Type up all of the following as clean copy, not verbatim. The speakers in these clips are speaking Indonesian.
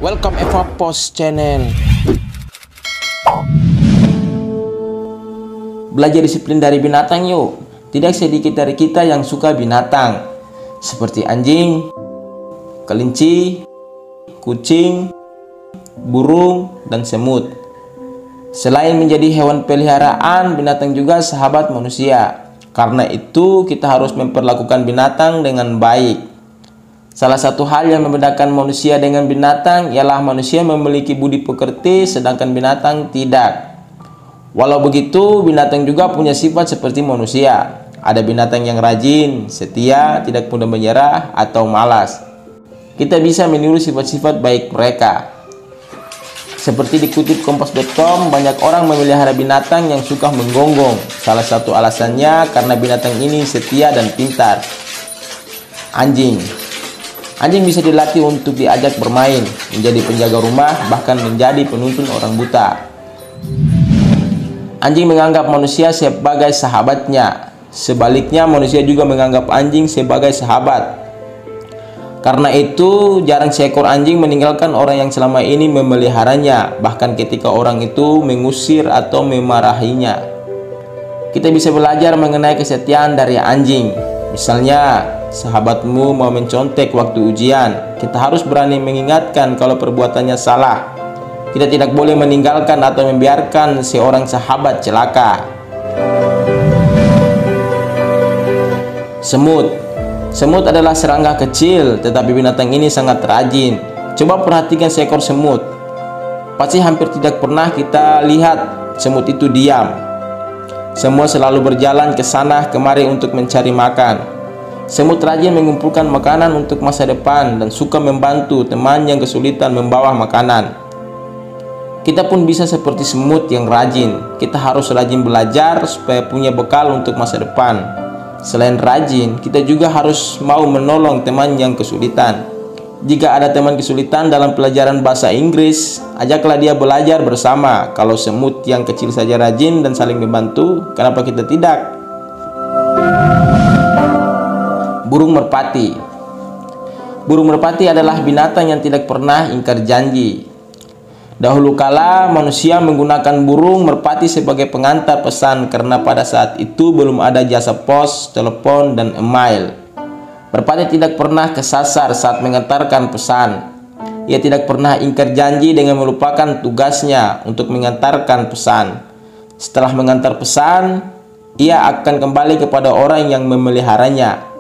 Welcome Eva Post Channel. Belajar disiplin dari binatang yuk. Tidak sedikit dari kita yang suka binatang, seperti anjing, kelinci, kucing, burung, dan semut. Selain menjadi hewan peliharaan, binatang juga sahabat manusia. Karena itu kita harus memperlakukan binatang dengan baik. Salah satu hal yang membedakan manusia dengan binatang ialah manusia memiliki budi pekerti sedangkan binatang tidak. Walau begitu, binatang juga punya sifat seperti manusia. Ada binatang yang rajin, setia, tidak mudah menyerah, atau malas. Kita bisa meniru sifat-sifat baik mereka. Seperti dikutip kompas.com, banyak orang memelihara binatang yang suka menggonggong. Salah satu alasannya karena binatang ini setia dan pintar. Anjing bisa dilatih untuk diajak bermain, menjadi penjaga rumah, bahkan menjadi penuntun orang buta. Anjing menganggap manusia sebagai sahabatnya. Sebaliknya, manusia juga menganggap anjing sebagai sahabat. Karena itu, jarang seekor anjing meninggalkan orang yang selama ini memeliharanya, bahkan ketika orang itu mengusir atau memarahinya. Kita bisa belajar mengenai kesetiaan dari anjing. Misalnya, sahabatmu mau mencontek waktu ujian, kita harus berani mengingatkan kalau perbuatannya salah. Kita tidak boleh meninggalkan atau membiarkan seorang sahabat celaka. Semut adalah serangga kecil, tetapi binatang ini sangat rajin. Coba perhatikan seekor semut. Pasti hampir tidak pernah kita lihat semut itu diam. Semua selalu berjalan ke sana kemari untuk mencari makan. Semut rajin mengumpulkan makanan untuk masa depan dan suka membantu teman yang kesulitan membawa makanan. Kita pun bisa seperti semut yang rajin. Kita harus rajin belajar supaya punya bekal untuk masa depan. Selain rajin, kita juga harus mau menolong teman yang kesulitan. Jika ada teman kesulitan dalam pelajaran bahasa Inggris, ajaklah dia belajar bersama. Kalau semut yang kecil saja rajin dan saling membantu, kenapa kita tidak? Burung merpati. Burung merpati adalah binatang yang tidak pernah ingkar janji. Dahulu kala manusia menggunakan burung merpati sebagai pengantar pesan karena pada saat itu belum ada jasa pos, telepon, dan email. Merpati tidak pernah kesasar saat mengantarkan pesan. Ia tidak pernah ingkar janji dengan melupakan tugasnya untuk mengantarkan pesan. Setelah mengantar pesan, ia akan kembali kepada orang yang memeliharanya.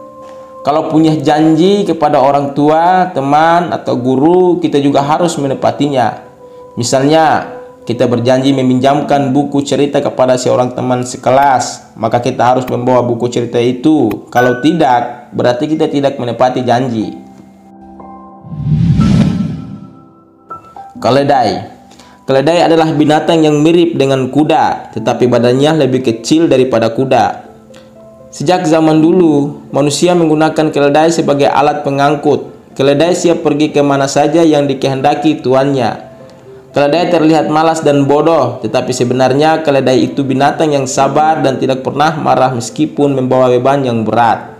Kalau punya janji kepada orang tua, teman, atau guru, kita juga harus menepatinya. Misalnya, kita berjanji meminjamkan buku cerita kepada seorang teman sekelas, maka kita harus membawa buku cerita itu. Kalau tidak, berarti kita tidak menepati janji. Keledai adalah binatang yang mirip dengan kuda, tetapi badannya lebih kecil daripada kuda. Sejak zaman dulu, manusia menggunakan keledai sebagai alat pengangkut. Keledai siap pergi kemana saja yang dikehendaki tuannya. Keledai terlihat malas dan bodoh, tetapi sebenarnya keledai itu binatang yang sabar dan tidak pernah marah meskipun membawa beban yang berat.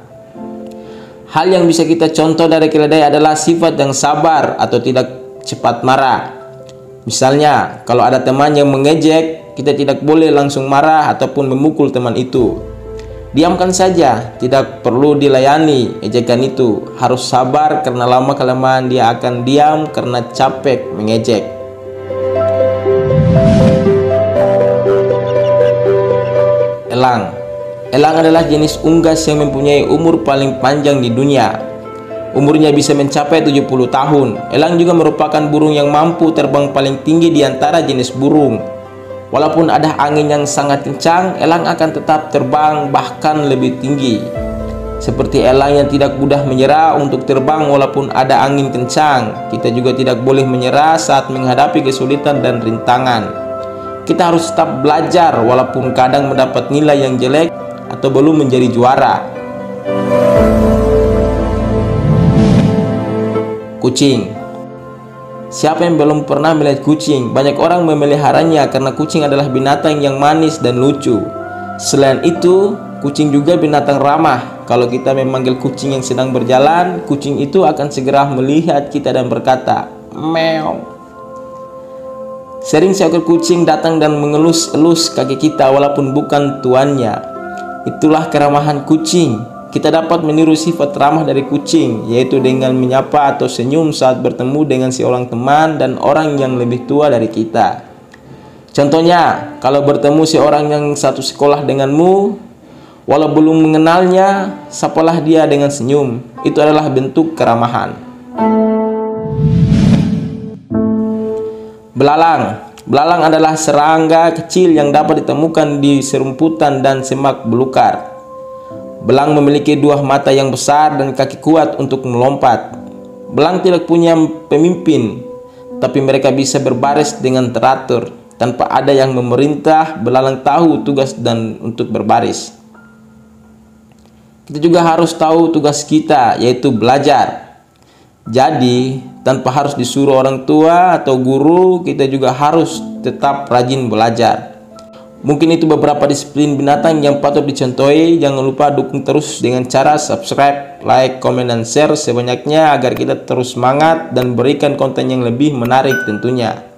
Hal yang bisa kita contoh dari keledai adalah sifat yang sabar atau tidak cepat marah. Misalnya, kalau ada teman yang mengejek, kita tidak boleh langsung marah ataupun memukul teman itu. Diamkan saja, tidak perlu dilayani ejekan itu. Harus sabar karena lama-kelamaan dia akan diam karena capek mengejek. Elang adalah jenis unggas yang mempunyai umur paling panjang di dunia. Umurnya bisa mencapai 70 tahun. Elang juga merupakan burung yang mampu terbang paling tinggi di antara jenis burung. Walaupun ada angin yang sangat kencang, elang akan tetap terbang bahkan lebih tinggi. Seperti elang yang tidak mudah menyerah untuk terbang walaupun ada angin kencang, kita juga tidak boleh menyerah saat menghadapi kesulitan dan rintangan. Kita harus tetap belajar walaupun kadang mendapat nilai yang jelek atau belum menjadi juara. Kucing. Siapa yang belum pernah melihat kucing? Banyak orang memeliharanya karena kucing adalah binatang yang manis dan lucu. Selain itu, kucing juga binatang ramah. Kalau kita memanggil kucing yang sedang berjalan, kucing itu akan segera melihat kita dan berkata, Meow. Sering seekor kucing datang dan mengelus-elus kaki kita walaupun bukan tuannya. Itulah keramahan kucing. Kita dapat meniru sifat ramah dari kucing, yaitu dengan menyapa atau senyum saat bertemu dengan seorang teman dan orang yang lebih tua dari kita. Contohnya, kalau bertemu seorang yang satu sekolah denganmu, walau belum mengenalnya, sapalah dia dengan senyum. Itu adalah bentuk keramahan. Belalang. Belalang adalah serangga kecil yang dapat ditemukan di serumputan dan semak belukar. Belang memiliki dua mata yang besar dan kaki kuat untuk melompat. Belang tidak punya pemimpin, tapi mereka bisa berbaris dengan teratur. Tanpa ada yang memerintah, belalang tahu tugas dan untuk berbaris. Kita juga harus tahu tugas kita, yaitu belajar. Jadi, tanpa harus disuruh orang tua atau guru, kita juga harus tetap rajin belajar. Mungkin itu beberapa disiplin binatang yang patut dicontohi. Jangan lupa dukung terus dengan cara subscribe, like, komen, dan share sebanyaknya agar kita terus semangat dan berikan konten yang lebih menarik tentunya.